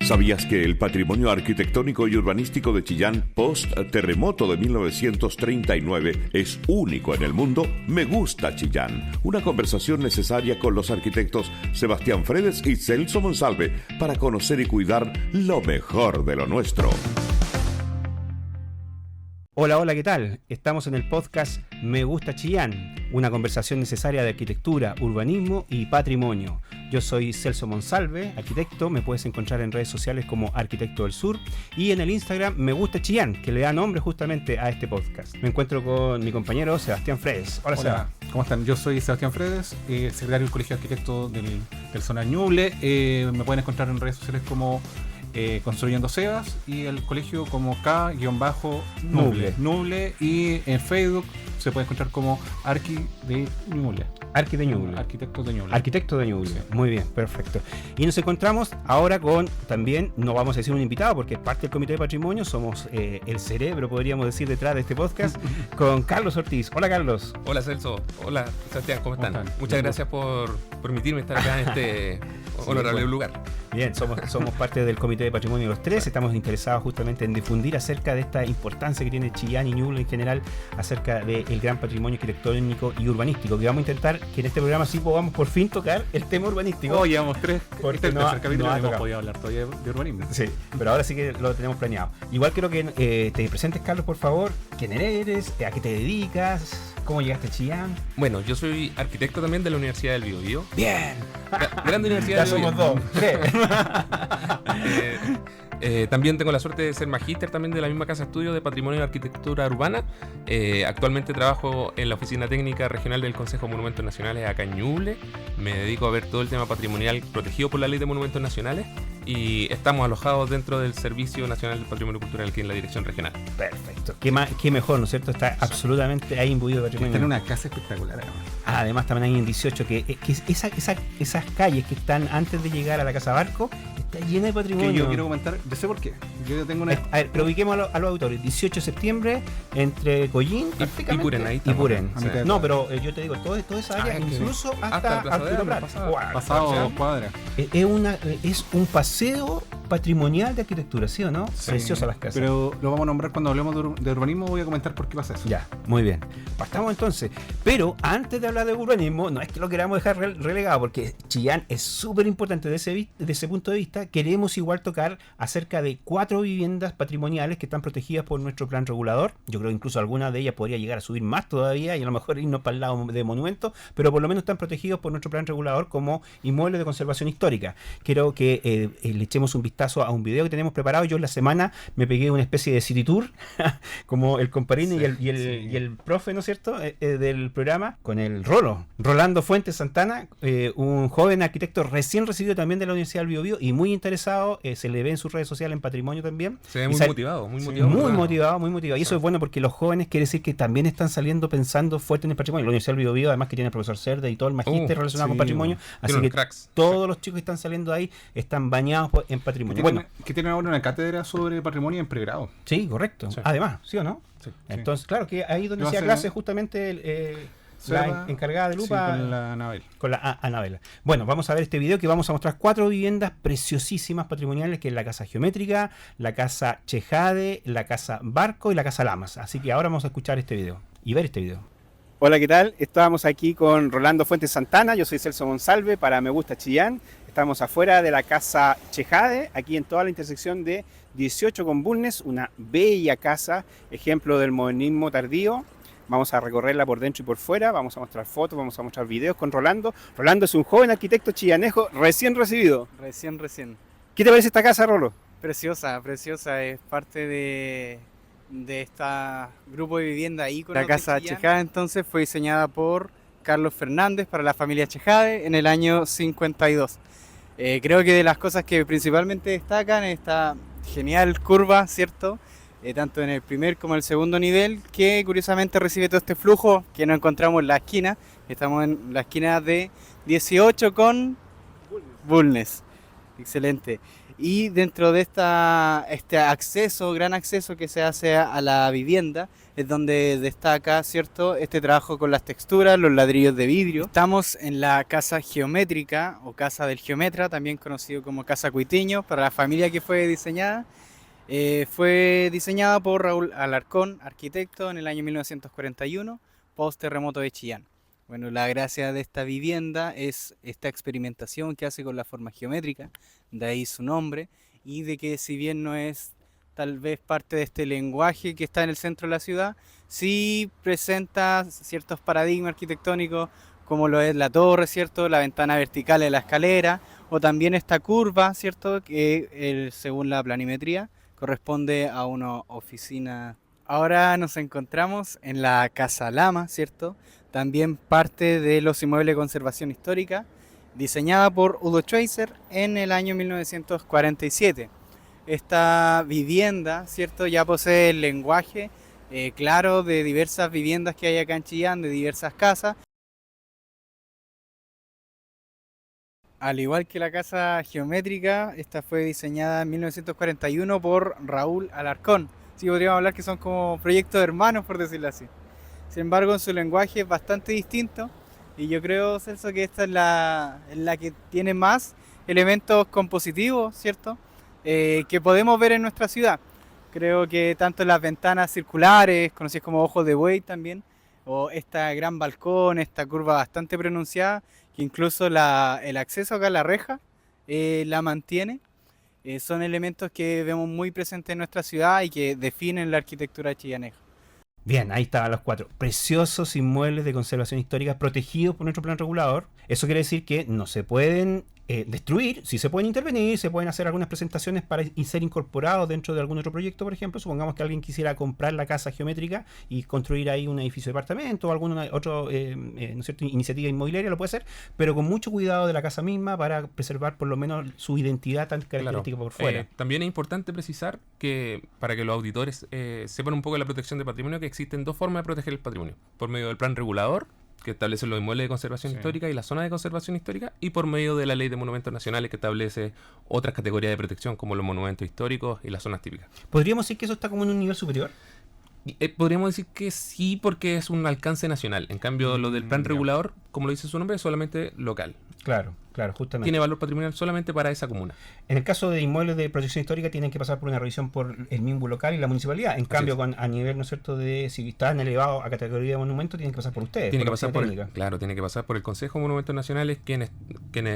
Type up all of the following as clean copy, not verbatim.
¿Sabías que el patrimonio arquitectónico y urbanístico de Chillán post-terremoto de 1939 es único en el mundo? Me gusta Chillán. Una conversación necesaria con los arquitectos Sebastián Fredes y Celso Monsalve para conocer y cuidar lo mejor de lo nuestro. Hola, hola, ¿qué tal? Estamos en el podcast Me Gusta Chillán, una conversación necesaria de arquitectura, urbanismo y patrimonio. Yo soy Celso Monsalve, arquitecto, me puedes encontrar en redes sociales como Arquitecto del Sur y en el Instagram Me Gusta Chillán, que le da nombre justamente a este podcast. Me encuentro con mi compañero Sebastián Fredes. Hola, Seba. ¿Cómo están? Yo soy Sebastián Fredes, secretario del Colegio de Arquitectos del Zona Ñuble. Me pueden encontrar en redes sociales como Construyendo Sebas y el colegio como K-Nuble. Y en Facebook se puede encontrar como Arqui de Ñuble. Arquitectos de Ñuble. Arquitecto de Ñuble. Sí. Muy bien, perfecto. Y nos encontramos ahora con también, no vamos a decir un invitado porque es parte del Comité de Patrimonio, somos el cerebro, podríamos decir, detrás de este podcast, con Carlos Ortiz. Hola, Carlos. Hola, Celso. Hola, Sebastián, ¿cómo están? Muchas gracias por permitirme estar acá en este honorable lugar. Bien, somos parte del Comité de Patrimonio los tres, estamos interesados justamente en difundir acerca de esta importancia que tiene Chillán y Ñuble en general, acerca del gran patrimonio arquitectónico y urbanístico, que vamos a intentar que en este programa sí podamos por fin tocar el tema urbanístico. Llevamos tres, porque el tercer capítulo no hemos tocado. podido hablar todavía de urbanismo. Sí, pero ahora sí que lo tenemos planeado. Igual quiero que te presentes, Carlos, por favor. ¿Quién eres? ¿A qué te dedicas? ¿Cómo llegaste a Chillán? Bueno, yo soy arquitecto también de la Universidad del Biobío. Bien. Grande Universidad Ya del Biobío. somos dos, tres. También tengo la suerte de ser magíster también de la misma casa de estudio de Patrimonio y Arquitectura Urbana. Actualmente trabajo en la Oficina Técnica Regional del Consejo de Monumentos Nacionales acá en Ñuble. Me dedico a ver todo el tema patrimonial protegido por la Ley de Monumentos Nacionales y estamos alojados dentro del Servicio Nacional del Patrimonio Cultural aquí en la Dirección Regional. Perfecto. Qué mejor, ¿no es cierto? Está absolutamente ahí imbuido de patrimonio. Está en una casa espectacular, además. Además también hay en 18 que esas calles que están antes de llegar a la Casa Barco está llena de patrimonio. Que yo quiero comentar, yo sé por qué. Yo tengo una... A ver, pero ubiquemos a los autores. 18 de septiembre entre Collín y Purén. Ahí estamos. Y Purén. Sí. No, pero yo te digo, toda esa área, incluso hasta Arturo Prat. Pasado cuadra. Es un paseo patrimonial de arquitectura, ¿sí o no? Sí. Preciosa las casas. Pero lo vamos a nombrar cuando hablemos de urbanismo. Voy a comentar por qué pasa eso. Ya, muy bien. Partamos entonces. Pero antes de hablar de urbanismo, no es que lo queramos dejar relegado, porque Chillán es súper importante desde ese punto de vista. Queremos igual tocar acerca de 4 viviendas patrimoniales que están protegidas por nuestro plan regulador. Yo creo que incluso alguna de ellas podría llegar a subir más todavía y a lo mejor irnos para el lado de monumentos, pero por lo menos están protegidos por nuestro plan regulador como inmuebles de conservación histórica. Quiero que le echemos un vistazo a un video que tenemos preparado. Yo en la semana me pegué una especie de city tour como el comparín y el profe, ¿no es cierto?, del programa, con el Rolando Fuentes Santana, un joven arquitecto recién recibido también de la Universidad del Biobío y muy interesado, se le ve en sus redes sociales en patrimonio también. Se ve muy motivado. Muy motivado. Y eso es bueno porque los jóvenes quiere decir que también están saliendo pensando fuerte en el patrimonio. La Universidad del Biobío, además que tiene el profesor Cerda y todo el magíster relacionado con patrimonio, así que cracks. Todos los chicos que están saliendo ahí están bañados en patrimonio. Que tienen ahora una cátedra sobre patrimonio en pregrado. Sí, correcto. Sí. Además, ¿sí o no? Sí. Entonces, claro, que ahí donde Lo hacía hace clase justamente la encargada de lupa, con la Anabel. Con la Anabela. Bueno, vamos a ver este video que vamos a mostrar 4 viviendas preciosísimas patrimoniales, que es la Casa Geométrica, la Casa Chejade, la Casa Barco y la Casa Lamas. Así que ahora vamos a escuchar este video y ver este video. Hola, ¿qué tal? Estábamos aquí con Rolando Fuentes Santana, yo soy Celso Monsalve para Me Gusta Chillán. Estamos afuera de la Casa Chejade, aquí en toda la intersección de 18 con Bulnes, una bella casa, ejemplo del modernismo tardío. Vamos a recorrerla por dentro y por fuera, vamos a mostrar fotos, vamos a mostrar videos con Rolando. Rolando es un joven arquitecto chillanejo recién recibido. Recién. ¿Qué te parece esta casa, Rolo? Preciosa, es parte de este grupo de vivienda ícono. La casa Chejade entonces fue diseñada por Carlos Fernández para la familia Chejade en el año 52. Creo que de las cosas que principalmente destacan esta genial curva, ¿cierto? Tanto en el primer como en el segundo nivel, que curiosamente recibe todo este flujo que nos encontramos en la esquina. Estamos en la esquina de 18 con Bulnes. Excelente. Y dentro de este gran acceso que se hace a la vivienda, es donde destaca, ¿cierto?, este trabajo con las texturas, los ladrillos de vidrio. Estamos en la casa geométrica o casa del geometra, también conocido como casa Cuitiño, para la familia que fue diseñada. Fue diseñada por Raúl Alarcón, arquitecto, en el año 1941, post terremoto de Chillán. Bueno, la gracia de esta vivienda es esta experimentación que hace con la forma geométrica, de ahí su nombre, y de que si bien no es tal vez parte de este lenguaje que está en el centro de la ciudad, sí presenta ciertos paradigmas arquitectónicos como lo es la torre, ¿cierto?, la ventana vertical de la escalera, o también esta curva, ¿cierto?, que según la planimetría corresponde a una oficina. Ahora nos encontramos en la Casa Lama, ¿cierto?, también parte de los inmuebles de conservación histórica, diseñada por Udo Schweitzer en el año 1947. Esta vivienda, ¿cierto?, ya posee el lenguaje claro de diversas viviendas que hay acá en Chillán, de diversas casas. Al igual que la casa geométrica, esta fue diseñada en 1941 por Raúl Alarcón. Sí, podríamos hablar que son como proyectos hermanos, por decirlo así. Sin embargo, en su lenguaje es bastante distinto y yo creo, Celso, que esta es la que tiene más elementos compositivos, ¿cierto?, que podemos ver en nuestra ciudad. Creo que tanto las ventanas circulares, conocidas como ojos de buey también, o este gran balcón, esta curva bastante pronunciada, que incluso el acceso acá a la reja la mantiene, son elementos que vemos muy presentes en nuestra ciudad y que definen la arquitectura chillaneja. Bien, ahí estaban los 4 preciosos inmuebles de conservación histórica protegidos por nuestro plan regulador. Eso quiere decir que no se pueden destruir, sí se pueden intervenir, se pueden hacer algunas presentaciones para ser incorporados dentro de algún otro proyecto, por ejemplo. Supongamos que alguien quisiera comprar la casa geométrica y construir ahí un edificio de departamento o alguna otra ¿no es cierto?, iniciativa inmobiliaria, lo puede hacer, pero con mucho cuidado de la casa misma para preservar por lo menos su identidad tan característica por fuera. También es importante precisar que para que los auditores sepan un poco de la protección de patrimonio, que existen 2 formas de proteger el patrimonio: por medio del plan regulador, que establece los inmuebles de conservación histórica y la zona de conservación histórica, y por medio de la Ley de Monumentos Nacionales, que establece otras categorías de protección como los monumentos históricos y las zonas típicas. ¿Podríamos decir que eso está como en un nivel superior? Podríamos decir que sí, porque es un alcance nacional. En cambio, lo del plan regulador, como lo dice su nombre, es solamente local. Claro, justamente. Tiene valor patrimonial solamente para esa comuna. En el caso de inmuebles de protección histórica tienen que pasar por una revisión por el MIMBU local y la municipalidad. En cambio, a nivel, ¿no es cierto?, de si están elevados a categoría de monumento, tienen que pasar por ustedes. Tiene que pasar tiene que pasar por el Consejo de Monumentos Nacionales, quienes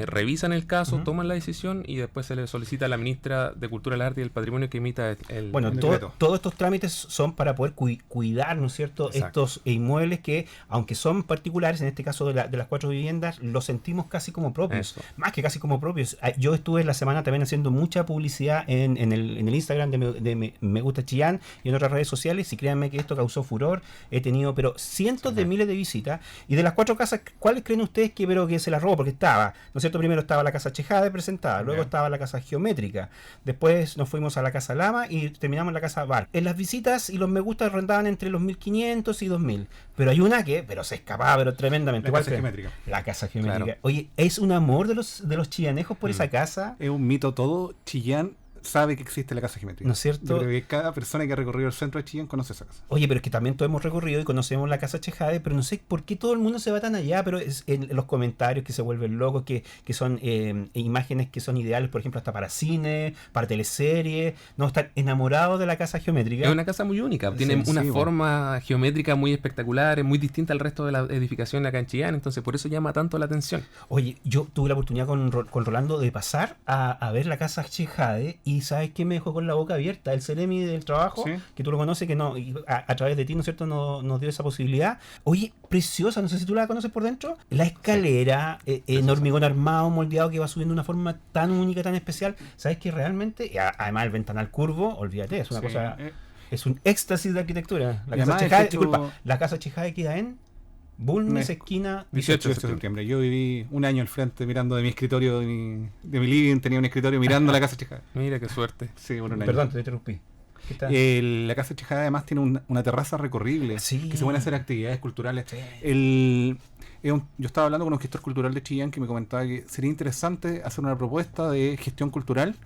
revisan el caso, toman la decisión y después se le solicita a la ministra de Cultura, el Arte y el Patrimonio que emita el decreto. Todos estos trámites son para poder cuidar, ¿no es cierto?, estos inmuebles que, aunque son particulares, en este caso de las 4 viviendas, los sentimos casi como propios. Más que casi como propios. Yo estuve la semana también haciendo mucha publicidad en el Instagram de Me Gusta Chillán y en otras redes sociales, y créanme que esto causó furor. He tenido cientos de miles de visitas. Y de las 4 casas, ¿cuáles creen ustedes que se las robó? Porque estaba, ¿no es cierto?, primero estaba la casa Chejade presentada, luego estaba la casa geométrica, después nos fuimos a la casa Lama y terminamos en la casa Bar. En las visitas y los me gusta rondaban entre los 1500 y 2000, pero hay una que se escapaba tremendamente. La casa geométrica. La casa geométrica. Claro. Oye, es un amor de los chillanejos por esa casa. Es un mito todo. Chillán sabe que existe la casa geométrica. ¿No es cierto? Yo creo que cada persona que ha recorrido el centro de Chillán conoce esa casa. Oye, pero es que también todos hemos recorrido y conocemos la casa Chejade, pero no sé por qué todo el mundo se va tan allá, pero es en los comentarios que se vuelven locos, que son imágenes que son ideales, por ejemplo, hasta para cine, para teleseries. No, están enamorados de la casa geométrica. Es una casa muy única, tiene una forma geométrica muy espectacular, es muy distinta al resto de la edificación acá en Chillán, entonces por eso llama tanto la atención. Oye, yo tuve la oportunidad con Rolando de pasar a ver la casa Chejade y ¿sabes qué me dejó con la boca abierta? El Ceremi del trabajo, que tú lo conoces, que a través de ti, ¿no es cierto?, nos dio esa posibilidad. Oye, preciosa, no sé si tú la conoces por dentro. La escalera en hormigón armado, moldeado, que va subiendo de una forma tan única, tan especial. ¿Sabes qué? Realmente, además el ventanal curvo, olvídate, es una cosa... Es un éxtasis de arquitectura. La casa Chejade queda en Bulnes, esquina 18 de septiembre. Yo viví un año al frente mirando de mi escritorio, de mi living, tenía un escritorio mirando la casa Chejade. Mira qué suerte. Sí, por un año. Perdón, te interrumpí. La casa Chejade además tiene una terraza recorrible, que se pueden hacer actividades culturales. Yo estaba hablando con un gestor cultural de Chillán que me comentaba que sería interesante hacer una propuesta de gestión cultural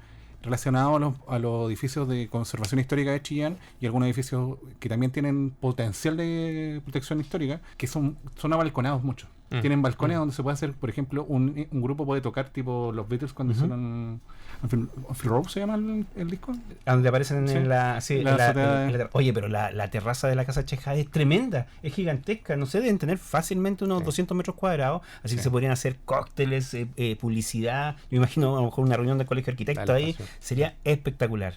relacionado a los edificios de conservación histórica de Chillán y algunos edificios que también tienen potencial de protección histórica, que son abalconados mucho. Tienen balcones donde se puede hacer, por ejemplo, un grupo puede tocar tipo los Beatles cuando hicieron Phil Rowe, ¿se llama el disco? Donde aparecen Sí. en la... La oye, pero la terraza de la Casa Chejade es tremenda, es gigantesca, no sé, deben tener fácilmente unos 200 metros cuadrados, así que se podrían hacer cócteles, publicidad, yo imagino a lo mejor una reunión del colegio de arquitectos ahí, sería espectacular.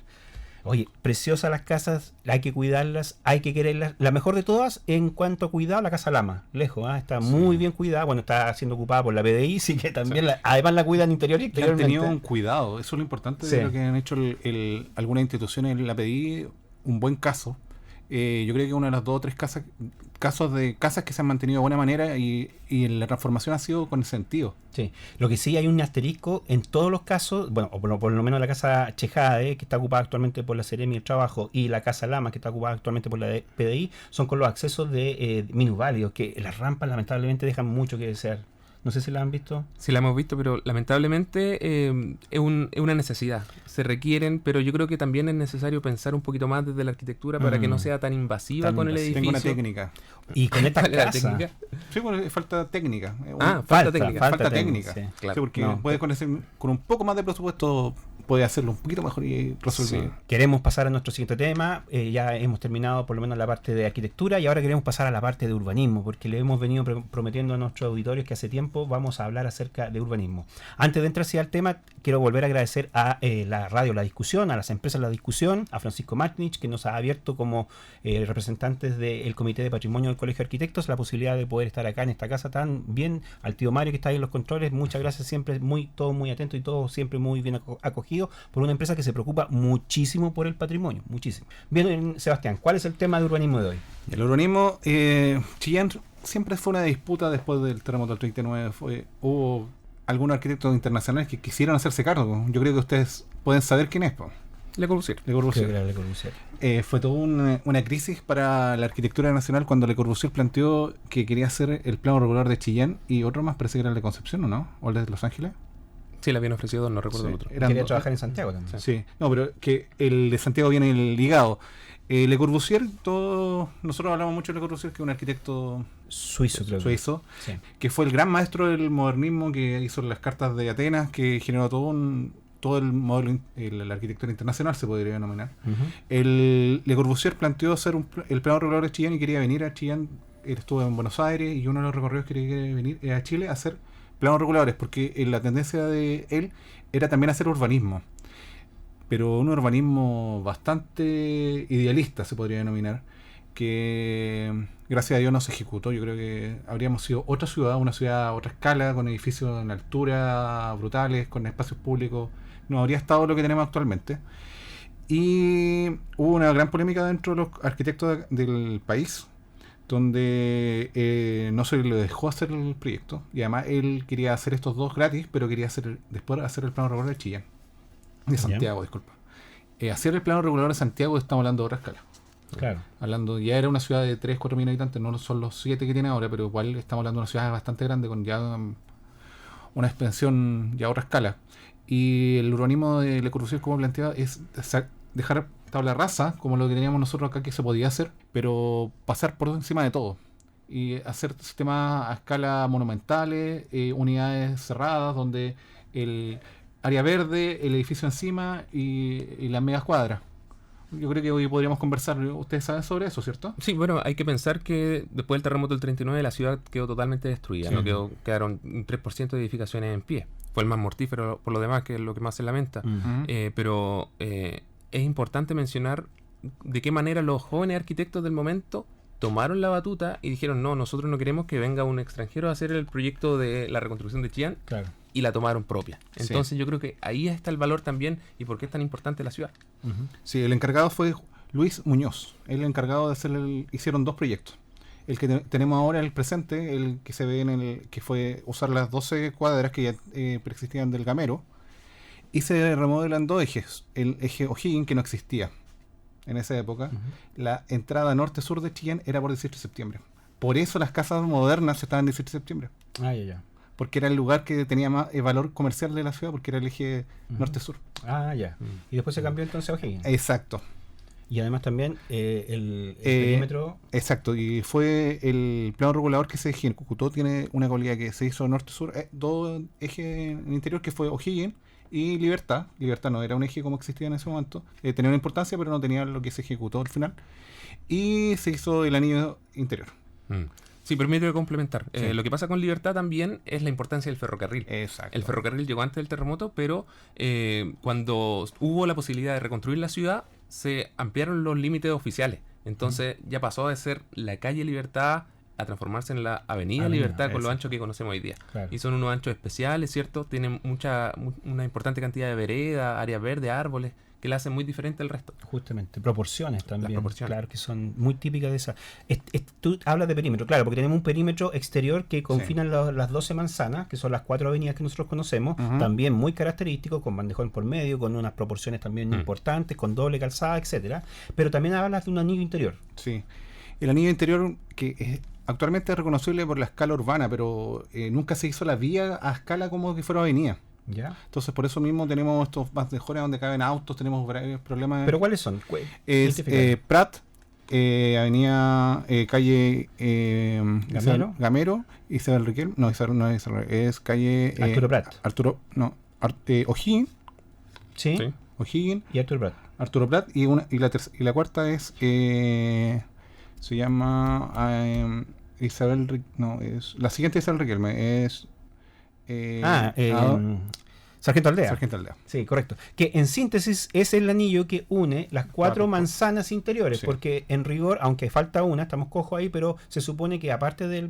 Oye, preciosas las casas, hay que cuidarlas, hay que quererlas. La mejor de todas, en cuanto a cuidado, la Casa Lama. Lejos, está muy bien cuidada. Bueno, está siendo ocupada por la PDI, sí que también, además la cuidan interior y han exteriormente. tenido un cuidado, eso es lo importante de lo que han hecho algunas instituciones en la PDI, un buen caso. Yo creo que uno de las 2 o 3 casos de casas que se han mantenido de buena manera y la transformación ha sido con sentido. Sí, lo que sí hay un asterisco en todos los casos, bueno, o por lo menos la Casa Chejade, que está ocupada actualmente por la Seremi del Trabajo, y la Casa Lama, que está ocupada actualmente por la PDI, son con los accesos de minusválidos, que las rampas lamentablemente dejan mucho que desear. No sé si la han visto. Sí, la hemos visto, pero lamentablemente es una necesidad. Se requieren, pero yo creo que también es necesario pensar un poquito más desde la arquitectura para que no sea tan invasiva con el edificio. Tengo una técnica. Y con esta ¿Cuál es la casa... técnica? Sí, bueno, falta técnica. Falta técnica. Falta técnica. Sí. Claro. Sí, porque No, puede con un poco más de presupuesto puede hacerlo un poquito mejor y resolver. Sí. Queremos pasar a nuestro siguiente tema. Ya hemos terminado por lo menos la parte de arquitectura y ahora queremos pasar a la parte de urbanismo, porque le hemos venido prometiendo a nuestros auditorios que hace tiempo vamos a hablar acerca de urbanismo. Antes de entrar hacia el tema, quiero volver a agradecer a la radio La Discusión, a las empresas La Discusión, a Francisco Martinich, que nos ha abierto como representantes del Comité de Patrimonio del Colegio de Arquitectos la posibilidad de poder estar acá en esta casa tan bien, al tío Mario que está ahí en los controles. Muchas gracias, siempre todo muy atento y todo siempre muy bien acogido por una empresa que se preocupa muchísimo por el patrimonio, muchísimo. Bien, Sebastián, ¿cuál es el tema de urbanismo de hoy? El urbanismo, Chillán siempre fue una disputa después del terremoto del 39. Hubo algunos arquitectos internacionales que quisieron hacerse cargo. Yo creo que ustedes pueden saber quién es. Le Corbusier. Le Corbusier. Le Corbusier. Fue toda una crisis para la arquitectura nacional cuando Le Corbusier planteó que quería hacer el plano regular de Chillán y otro más, parece que era el de Concepción, ¿o no? ¿O el de Los Ángeles? Sí, le habían ofrecido, no recuerdo el otro. Quería trabajar en Santiago también. Sí, no, pero que el de Santiago viene ligado. Le Corbusier, nosotros hablamos mucho de Le Corbusier, que es un arquitecto suizo, creo suizo, sí, que fue el gran maestro del modernismo, que hizo las cartas de Atenas, que generó todo el modelo, la arquitectura internacional se podría denominar. Le Corbusier planteó hacer el plano regular de Chillán y quería venir a Chillán. Él estuvo en Buenos Aires y uno de los recorridos que quería venir a Chile a hacer planos regulares, porque la tendencia de él era también hacer urbanismo, pero un urbanismo bastante idealista se podría denominar, que gracias a Dios no se ejecutó. Yo creo que habríamos sido otra ciudad, una ciudad a otra escala, con edificios en altura brutales, con espacios públicos. No habría estado lo que tenemos actualmente. Y hubo una gran polémica dentro de los arquitectos del país, donde no se le dejó hacer el proyecto, y además él quería hacer estos dos gratis, pero quería después hacer el plano regular de Chillán, de Santiago, disculpa. Hacer el plano regular de Santiago, estamos hablando de otra escala. Claro. Ya era una ciudad de 3-4 mil habitantes, no son los 7 que tiene ahora, pero igual estamos hablando de una ciudad bastante grande, con ya una expansión ya a otra escala. Y el urbanismo de Le Corbusier, como planteaba, es dejar tabla rasa, como lo que teníamos nosotros acá, que se podía hacer, pero pasar por encima de todo y hacer sistemas a escala monumentales, unidades cerradas, donde el área verde, el edificio encima y las megas cuadras. Yo creo que hoy podríamos conversar. Ustedes saben sobre eso, ¿cierto? Sí, bueno, hay que pensar que después del terremoto del 39 la ciudad quedó totalmente destruida. Sí. Quedaron un 3% de edificaciones en pie. Fue el más mortífero por lo demás, que es lo que más se lamenta. Pero es importante mencionar de qué manera los jóvenes arquitectos del momento tomaron la batuta y dijeron: no, nosotros no queremos que venga un extranjero a hacer el proyecto de la reconstrucción de Chillán. Claro. Y la tomaron propia. Entonces yo creo que ahí está el valor también y por qué es tan importante la ciudad. Sí, el encargado fue Luis Muñoz. El encargado de hicieron 2 proyectos. El que tenemos ahora, el presente, el que se ve que fue usar las 12 cuadras que ya preexistían del Gamero, y se remodelan 2 ejes. El eje O'Higgins, que no existía en esa época. La entrada norte-sur de Chillán era por 18 de septiembre. por eso las casas modernas estaban en 18 de septiembre. Ya. Porque era el lugar que tenía más valor comercial de la ciudad, porque era el eje norte-sur. Ya. Y después se cambió entonces a O'Higgins. Exacto. Y además también el perímetro... Exacto, y fue el plano regulador que se ejecutó, tiene una cualidad que se hizo norte-sur, dos ejes en el interior, que fue O'Higgins y Libertad. Libertad no era un eje como existía en ese momento, tenía una importancia, pero no tenía lo que se ejecutó al final. Y se hizo el anillo interior. Sí, permíteme complementar. Sí. Lo que pasa con Libertad también es la importancia del ferrocarril. Exacto. El ferrocarril llegó antes del terremoto, pero cuando hubo la posibilidad de reconstruir la ciudad, se ampliaron los límites oficiales. Entonces ya pasó de ser la calle Libertad a transformarse en la Avenida Libertad con los anchos que conocemos hoy día. Claro. Y son unos anchos especiales, ¿cierto? Tienen una importante cantidad de veredas, áreas verdes, árboles, que la hacen muy diferente al resto. Justamente, proporciones también. Las proporciones. Claro, que son muy típicas de esa. Tú hablas de perímetro, claro, porque tenemos un perímetro exterior que confinan las 12 manzanas, que son las 4 avenidas que nosotros conocemos, también muy característico, con bandejón por medio, con unas proporciones también importantes, con doble calzada, etcétera. Pero también hablas de un anillo interior. Sí. El anillo interior que actualmente es reconocible por la escala urbana, pero nunca se hizo la vía a escala como que fuera avenida. ¿Ya? Entonces por eso mismo tenemos estos bandejones donde caben autos, tenemos varios problemas. ¿Pero cuáles son? Es Prat, avenida calle Gamero, Isabel Riquelme, es calle Arturo Prat. O'Higgins. ¿Sí? O'Higgins Y Arturo Prat. Arturo Prat y la cuarta es se llama Isabel es la siguiente Isabel Riquelme es Sargento Aldea. Sargento Aldea. Sí, correcto. Que en síntesis es el anillo que une las 4 manzanas interiores, sí. Porque en rigor, aunque falta una, estamos cojos ahí, pero se supone que aparte del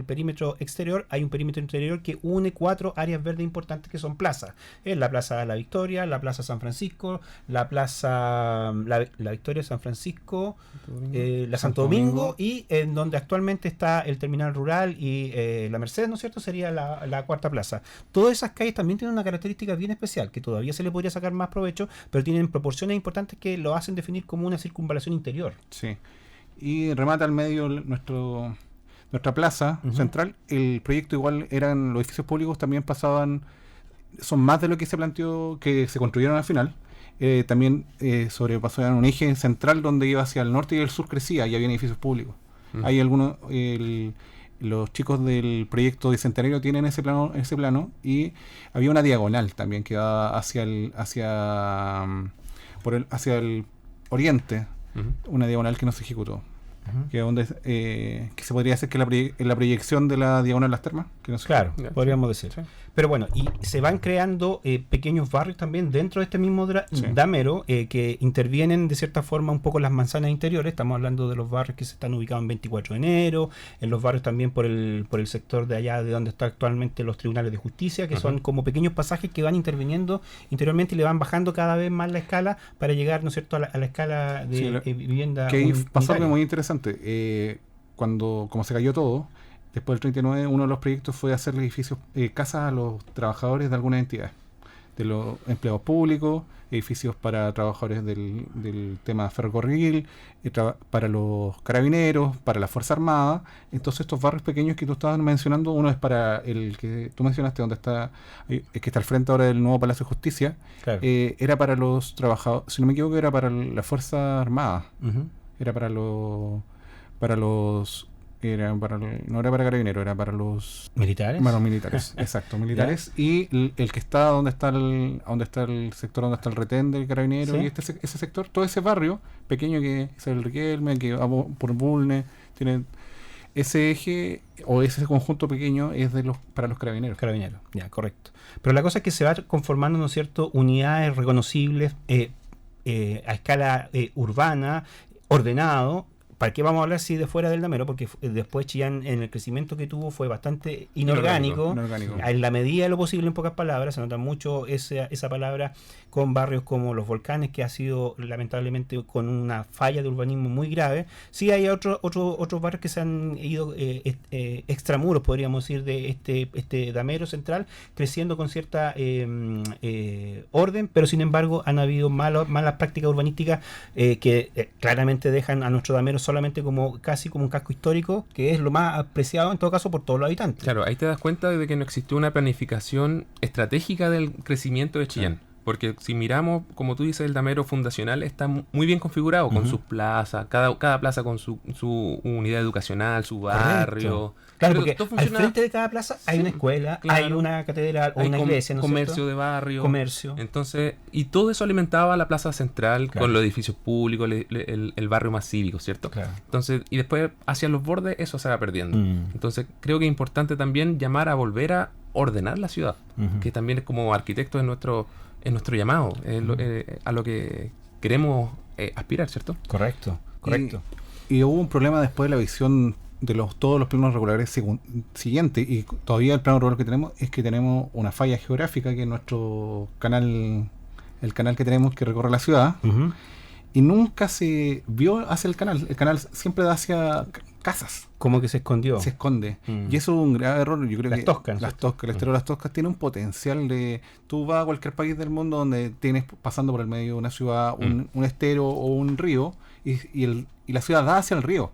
perímetro exterior, hay un perímetro interior que une 4 áreas verdes importantes que son plazas. Es la Plaza de la Victoria, la Plaza San Francisco, la Plaza la Victoria, San Francisco, la Santo Domingo, y en donde actualmente está el terminal rural y la Mercedes, ¿no es cierto? Sería la cuarta plaza. Todas esas calles también tienen una característica bien especial, que todavía se le podría sacar más provecho, pero tienen proporciones importantes que lo hacen definir como una circunvalación interior. Sí. Y remata al medio nuestra plaza central. El proyecto igual eran los edificios públicos, también son más de lo que se planteó, que se construyeron al final. También sobrepasaban un eje central donde iba hacia el norte y el sur crecía y había edificios públicos. Hay algunos, los chicos del proyecto Bicentenario tienen ese plano y había una diagonal también que va hacia el oriente, una diagonal que no se ejecutó. Que se podría hacer que la proyección de la diagonal de las termas, que no sé. Claro, podríamos decir. Sí. Pero bueno, y se van creando pequeños barrios también dentro de este mismo damero que intervienen de cierta forma un poco las manzanas interiores. Estamos hablando de los barrios que se están ubicados en 24 de enero, en los barrios también por el sector de allá de donde están actualmente los tribunales de justicia, que son como pequeños pasajes que van interviniendo interiormente y le van bajando cada vez más la escala para llegar, ¿no es cierto?, a la escala de vivienda. Que ahí pasó algo muy interesante. Como se cayó todo, después del 39, uno de los proyectos fue hacer edificios, casas a los trabajadores de algunas entidades, de los empleados públicos, edificios para trabajadores del tema ferrocarril, para los carabineros, para la Fuerza Armada. Entonces estos barrios pequeños que tú estabas mencionando, uno es para el que tú mencionaste, donde está, que está al frente ahora del nuevo Palacio de Justicia, claro. Era para los trabajadores, si no me equivoco, era para la Fuerza Armada. Era no era para carabineros, era para los militares. Bueno, militares, exacto, militares. Y el que está donde está el sector donde está el retén del carabinero, ¿sí? Y ese sector, todo ese barrio pequeño que es el Riquelme, que va por Bulne, tiene ese eje o ese conjunto pequeño es para los carabineros. Carabineros, ya, correcto. Pero la cosa es que se va conformando, ¿no es cierto?, unidades reconocibles a escala urbana, ordenado. ¿Para qué vamos a hablar si de fuera del damero? Porque después Chillán, en el crecimiento que tuvo, fue bastante inorgánico. En la medida de lo posible, en pocas palabras. Se nota mucho esa palabra con barrios como Los Volcanes, que ha sido lamentablemente con una falla de urbanismo muy grave. Sí hay otros barrios que se han ido extramuros, podríamos decir, de este damero central, creciendo con cierta orden, pero sin embargo han habido malas prácticas urbanísticas que claramente dejan a nuestro damero solamente como casi como un casco histórico, que es lo más apreciado en todo caso por todos los habitantes. Claro, ahí te das cuenta de que no existió una planificación estratégica del crecimiento de Chillán. Porque si miramos, como tú dices, el damero fundacional está muy bien configurado, con sus plazas, cada plaza con su unidad educacional, su barrio. Correcto. Claro, Pero porque todo funciona, al frente de cada plaza hay una escuela, claro, hay una catedral o hay una iglesia, ¿no es comercio cierto? de barrio. Comercio. Entonces, y todo eso alimentaba la plaza central, Claro, con los edificios públicos, el barrio más cívico, ¿cierto? claro. Entonces, y después hacia los bordes eso se va perdiendo. Entonces, creo que es importante también llamar a volver a ordenar la ciudad, que también es como arquitectos en nuestro llamado, a lo que queremos aspirar, ¿cierto? Correcto. Y hubo un problema después de la visión de todos los planos regulares siguientes, y todavía el plano regular que tenemos es que tenemos una falla geográfica, que es nuestro canal, el canal que tenemos que recorre la ciudad, y nunca se vio hacia el canal siempre da hacia casas. Como que se escondió. Se esconde. Y eso es un grave error. Yo creo Las que Toscas, el estero de las Toscas tiene un potencial de... Tú vas a cualquier país del mundo donde tienes pasando por el medio de una ciudad un estero o un río, y la ciudad da hacia el río.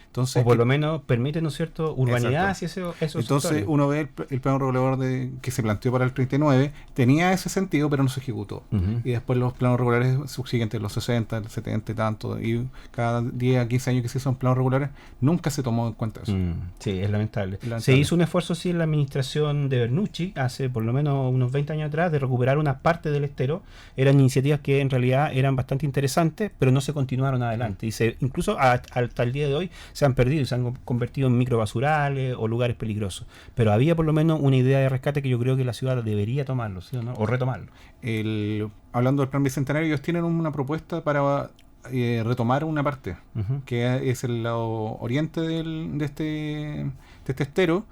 Entonces, o por lo menos permite, ¿no es cierto?, urbanidad hacia esos entonces sectores. uno ve el plano regulador que se planteó para el 39, tenía ese sentido, pero no se ejecutó. Y después los planos regulares subsiguientes, los 60, el 70 y tanto, y cada 10 a 15 años que se hizo planos regulares, nunca se tomó en cuenta eso. Sí, es lamentable. Se hizo un esfuerzo, sí, en la administración de Bernucci, hace por lo menos unos 20 años atrás, de recuperar una parte del estero. Eran iniciativas que en realidad eran bastante interesantes, pero no se continuaron adelante. Y incluso hasta el día de hoy se han perdido y se han convertido en microbasurales o lugares peligrosos. Pero había por lo menos una idea de rescate que yo creo que la ciudad debería tomarlo, ¿sí o no? O retomarlo. Hablando del plan bicentenario, ellos tienen una propuesta para retomar una parte, que es el lado oriente de este estero,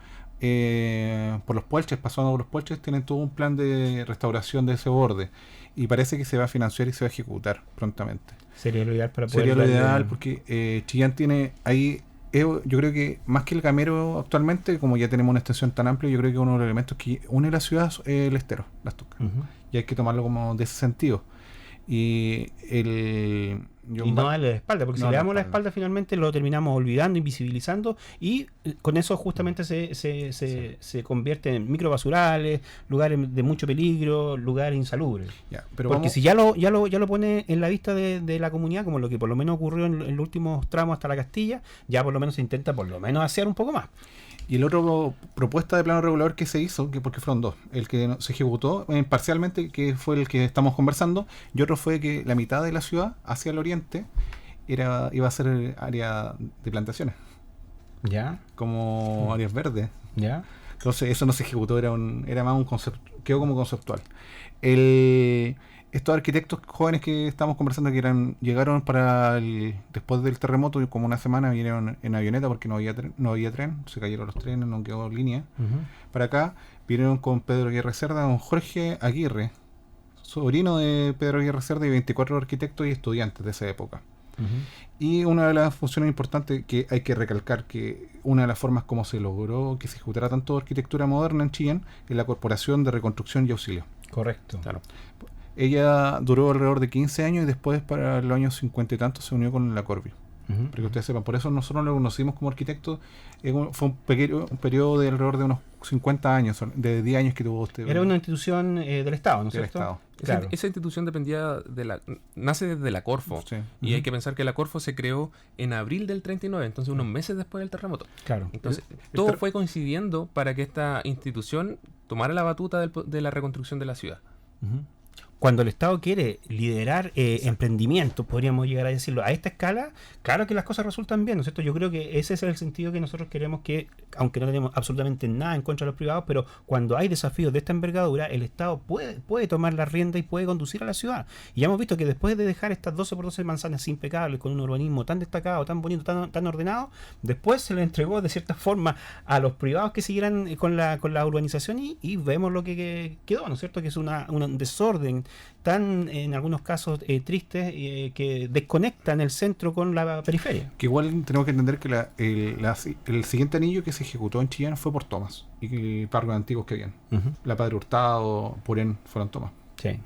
por los Puelches, pasando por los Puelches, tienen todo un plan de restauración de ese borde, y parece que se va a financiar y se va a ejecutar prontamente. Sería lo ideal para poder... Sería lo ideal, porque Chillán tiene ahí, yo creo que más que el Gamero actualmente, como ya tenemos una extensión tan amplia, yo creo que uno de los elementos que une la ciudad es el estero, las Toscas. Y hay que tomarlo como de ese sentido. Y no darle la espalda, porque si le damos la espalda finalmente lo terminamos olvidando, invisibilizando, y con eso justamente se convierte en microbasurales, lugares de mucho peligro, lugares insalubres. Porque si ya lo pone en la vista de la comunidad, como lo que por lo menos ocurrió en los últimos tramos hasta la Castilla, ya por lo menos se intenta por lo menos hacer un poco más. Y el otro propuesta de plano regulador que se hizo, porque fueron dos, el que se ejecutó parcialmente, que fue el que estamos conversando, y otro fue que la mitad de la ciudad, hacia el oriente, iba a ser área de plantaciones. ¿Ya? Como áreas verdes. ¿Ya? Entonces eso no se ejecutó, era más un concepto, quedó como conceptual. Estos arquitectos jóvenes que estamos conversando, que llegaron después del terremoto, como una semana, vinieron en avioneta porque no había tren, se cayeron los trenes, no quedó línea. Para acá vinieron con Pedro Aguirre Cerda, con Jorge Aguirre, sobrino de Pedro Aguirre Cerda, y 24 arquitectos y estudiantes de esa época. Y una de las funciones importantes que hay que recalcar, que una de las formas como se logró que se ejecutara tanto arquitectura moderna en Chillán, es la Corporación de Reconstrucción y Auxilio. Correcto. Claro. Ella duró alrededor de 15 años y después, para los años 50 y tanto, se unió con la Corvi. Para que ustedes sepan, por eso nosotros lo conocimos como arquitecto. Fue un periodo de alrededor de unos 50 años, de 10 años que tuvo usted. Era una institución del Estado, ¿no es cierto? Estado. Claro. Esa institución dependía nace desde la Corfo. Sí. Y hay que pensar que la Corfo se creó en abril del 39, entonces unos meses después del terremoto. Claro. Entonces, todo fue coincidiendo para que esta institución tomara la batuta de la reconstrucción de la ciudad. Cuando el Estado quiere liderar emprendimientos, podríamos llegar a decirlo, a esta escala, claro que las cosas resultan bien, ¿no es cierto? Yo creo que ese es el sentido que nosotros queremos, que, aunque no tenemos absolutamente nada en contra de los privados, pero cuando hay desafíos de esta envergadura, el Estado puede tomar la rienda y puede conducir a la ciudad. Y ya hemos visto que después de dejar estas 12x12 manzanas impecables, con un urbanismo tan destacado, tan bonito, tan ordenado, después se le entregó de cierta forma a los privados que siguieran con la urbanización, y vemos lo que quedó, ¿no es cierto? Que es un desorden tan, en algunos casos, tristes, que desconectan el centro con la periferia. Que igual tenemos que entender que el siguiente anillo que se ejecutó en Chillán fue por Tomás y parques antiguos que habían. La Padre Hurtado, Purén, fueron Tomás. Sí.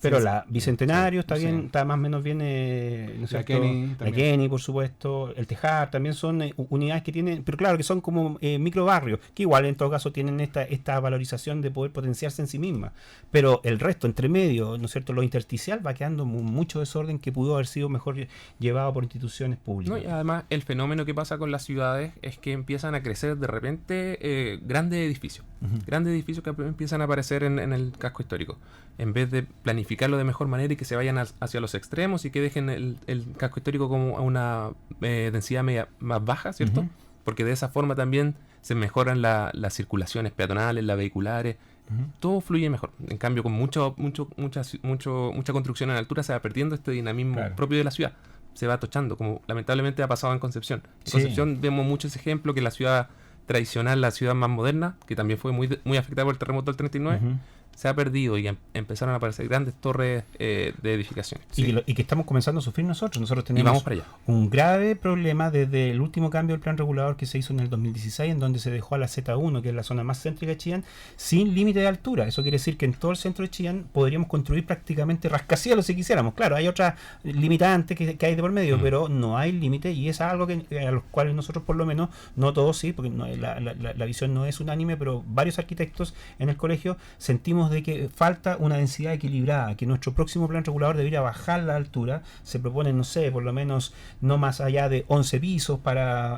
Pero Sí, la Bicentenario está sí. bien, está más o menos bien, ¿no es La cierto? Kenny La también. Kenny, por supuesto, el Tejar, también son unidades que tienen, pero claro, que son como micro barrios, que igual en todo caso tienen esta valorización de poder potenciarse en sí mismas. Pero el resto, entre medio, ¿no es cierto? Lo intersticial va quedando mucho desorden que pudo haber sido mejor llevado por instituciones públicas. No, y además el fenómeno que pasa con las ciudades es que empiezan a crecer de repente grandes edificios. Grandes edificios que empiezan a aparecer en el casco histórico. En vez de planificarlo de mejor manera y que se vayan hacia los extremos y que dejen el casco histórico como a una densidad media más baja, ¿cierto? Ujú. Porque de esa forma también se mejoran las circulaciones peatonales, las vehiculares. Todo fluye mejor. En cambio, con mucha construcción en altura se va perdiendo este dinamismo Claro. propio de la ciudad. Se va atochando, como lamentablemente ha pasado en Concepción. En Sí. Concepción vemos mucho ese ejemplo que la ciudad tradicional, la ciudad más moderna, que también fue muy afectada por el terremoto del 39, Ujú. se ha perdido y empezaron a aparecer grandes torres de edificaciones. Y que estamos comenzando a sufrir nosotros. Nosotros Y tenemos vamos para allá. un grave problema desde el último cambio del plan regulador que se hizo en el 2016, en donde se dejó a la Z1, que es la zona más céntrica de Chillán, sin límite de altura. Eso quiere decir que en todo el centro de Chillán podríamos construir prácticamente rascacielos si quisiéramos. Claro, hay otras limitantes que hay de por medio, pero no hay límite, y es algo a los cuales nosotros, por lo menos, no todos sí, porque la visión no es unánime, pero varios arquitectos en el colegio sentimos de que falta una densidad equilibrada, que nuestro próximo plan regulador debería bajar la altura. Se propone, no sé, por lo menos no más allá de 11 pisos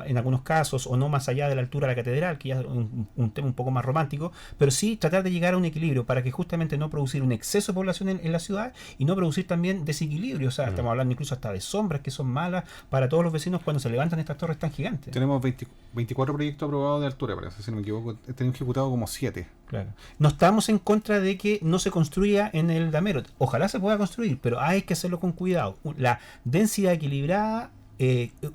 en algunos casos, o no más allá de la altura de la catedral, que ya es un tema un poco más romántico, pero sí tratar de llegar a un equilibrio para que justamente no producir un exceso de población en la ciudad y no producir también desequilibrio. O sea, estamos hablando incluso hasta de sombras que son malas para todos los vecinos cuando se levantan estas torres tan gigantes. Tenemos 24 proyectos aprobados de altura, parece, si no me equivoco. Tenemos ejecutado como 7. Claro. No estamos en contra de que no se construya en el damero. Ojalá se pueda construir, pero hay que hacerlo con cuidado. La densidad equilibrada,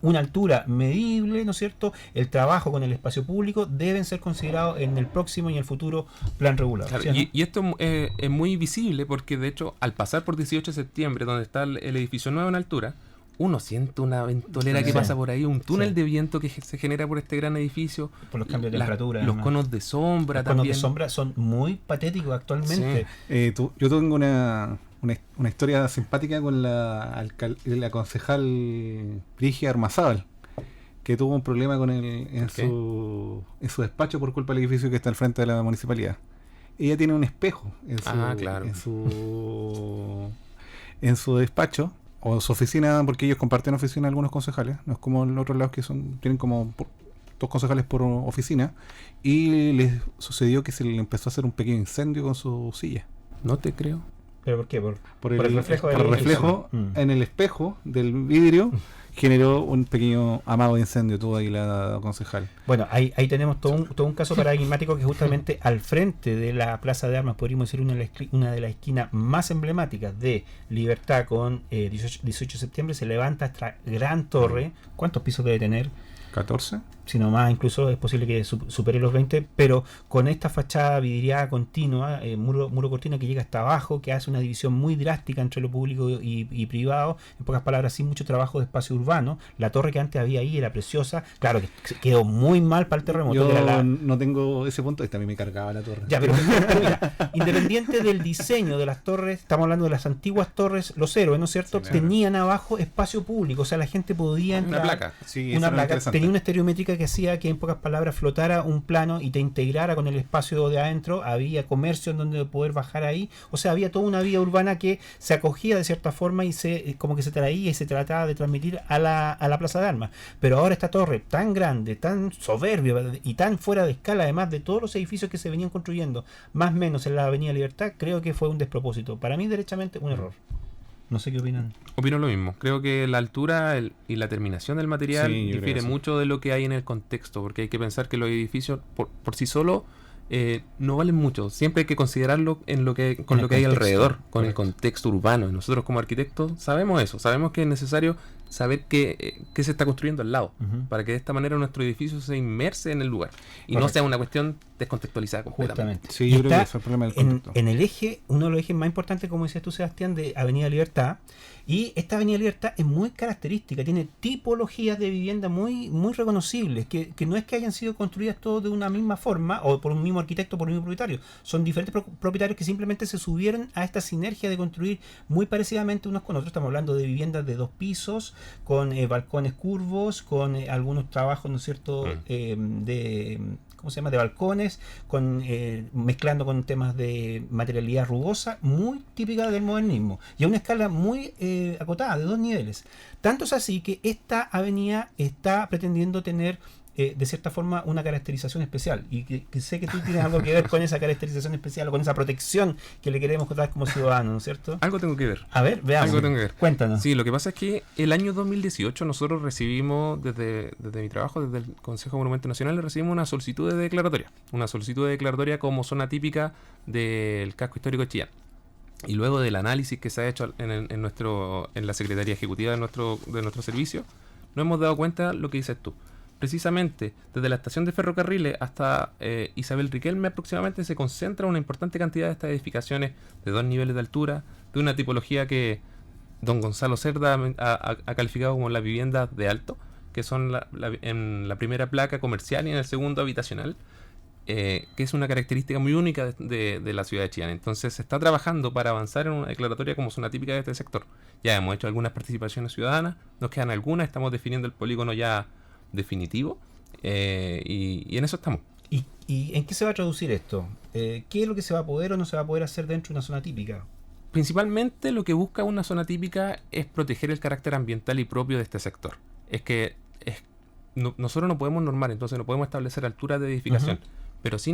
una altura medible, ¿no es cierto? El trabajo con el espacio público deben ser considerados en el próximo y en el futuro plan regular. Claro, ¿sí o no? y esto es muy visible porque, de hecho, al pasar por 18 de septiembre, donde está el edificio nuevo en altura, uno siente una ventolera que Sí. pasa por ahí, un túnel Sí. de viento que se genera por este gran edificio. Por los cambios de temperatura. Los además. conos de sombra Los conos también. de sombra son muy patéticos actualmente. Yo tengo una historia simpática con la concejal Brigia Armazábal, que tuvo un problema con en su despacho por culpa del edificio que está al frente de la municipalidad. Ella tiene un espejo Claro. en su despacho o su oficina, porque ellos comparten oficina algunos concejales, no es como en otros lados que tienen como dos concejales por oficina, y les sucedió que se le empezó a hacer un pequeño incendio con su silla. No te creo. ¿Pero por qué? Por el reflejo por del el reflejo edificio. en el espejo del vidrio generó un pequeño amago de incendio, tuvo ahí la concejal. Bueno, ahí tenemos todo un caso paradigmático que justamente al frente de la Plaza de Armas, podríamos decir una de las esquinas más emblemáticas de Libertad con 18 de septiembre, se levanta esta gran torre. ¿Cuántos pisos debe tener? 14. Si no más, incluso es posible que supere los 20, pero con esta fachada vidriada continua, muro cortina que llega hasta abajo, que hace una división muy drástica entre lo público y privado, en pocas palabras, sin mucho trabajo de espacio urbano. La torre que antes había ahí era preciosa, claro que quedó muy mal para el terremoto. Yo que era no tengo ese punto, también me cargaba la torre. Ya, pero mira, independiente del diseño de las torres, estamos hablando de las antiguas torres, los héroes, ¿no es cierto? Sí, claro. Tenían abajo espacio público, o sea, la gente podía entrar. Una placa. Sí, Una eso era placa, interesante. tenía una estereométrica que hacía que, en pocas palabras, flotara un plano y te integrara con el espacio de adentro. Había comercio en donde poder bajar ahí, o sea, había toda una vida urbana que se acogía de cierta forma y como que se traía y se trataba de transmitir a la Plaza de Armas. Pero ahora esta torre tan grande, tan soberbia y tan fuera de escala, además de todos los edificios que se venían construyendo más o menos en la Avenida Libertad, creo que fue un despropósito. Para mí, derechamente, un error. No sé qué opinan. Opino lo mismo. Creo que la altura y la terminación del material Sí, yo creo difiere que sí. mucho de lo que hay en el contexto, porque hay que pensar que los edificios por sí solos no valen mucho. Siempre hay que considerarlo con lo que hay contexto, alrededor, con el correcto. contexto urbano. Y nosotros como arquitectos sabemos eso, sabemos que es necesario saber qué se está construyendo al lado, para que de esta manera nuestro edificio se inmerse en el lugar y no sea una cuestión descontextualizada completamente. Justamente. Sí, yo creo que ese es el problema del contexto. En el eje, uno de los ejes más importantes, como decías tú, Sebastián, de Avenida Libertad, y esta Avenida Libertad es muy característica, tiene tipologías de vivienda muy, muy reconocibles, que no es que hayan sido construidas todas de una misma forma, o por un mismo arquitecto, por un mismo propietario, son diferentes propietarios que simplemente se subieron a esta sinergia de construir muy parecidamente unos con otros. Estamos hablando de viviendas de 2 pisos, con balcones curvos, con algunos trabajos, ¿no es cierto?, ¿cómo se llama?, de balcones, mezclando con temas de materialidad rugosa, muy típica del modernismo, y a una escala muy acotada, de 2 niveles. Tanto es así que esta avenida está pretendiendo tener, de cierta forma, una caracterización especial, y que sé que tú tienes algo que ver con esa caracterización especial, o con esa protección que le queremos dar como ciudadanos, ¿no es cierto? Algo tengo que ver. A ver, veamos. Algo tengo que ver. Cuéntanos. Sí, lo que pasa es que el año 2018 nosotros recibimos, desde mi trabajo, desde el Consejo de Monumentos Nacionales, recibimos una solicitud de declaratoria. Una solicitud de declaratoria como zona típica del casco histórico de Chillán. Y luego del análisis que se ha hecho en la Secretaría Ejecutiva de nuestro servicio, nos hemos dado cuenta lo que dices tú. Precisamente, desde la estación de ferrocarriles hasta Isabel Riquelme aproximadamente se concentra una importante cantidad de estas edificaciones de 2 niveles de altura, de una tipología que don Gonzalo Cerda ha calificado como las viviendas de alto, que son en la primera placa comercial y en el segundo habitacional, que es una característica muy única de la ciudad de Chillán. Entonces se está trabajando para avanzar en una declaratoria como zona típica de este sector. Ya hemos hecho algunas participaciones ciudadanas, nos quedan algunas, estamos definiendo el polígono ya definitivo, y en eso estamos. ¿Y en qué se va a traducir esto? ¿Qué es lo que se va a poder o no se va a poder hacer dentro de una zona típica? Principalmente lo que busca una zona típica es proteger el carácter ambiental y propio de este sector. Nosotros no podemos normar, entonces no podemos establecer alturas de edificación, pero sí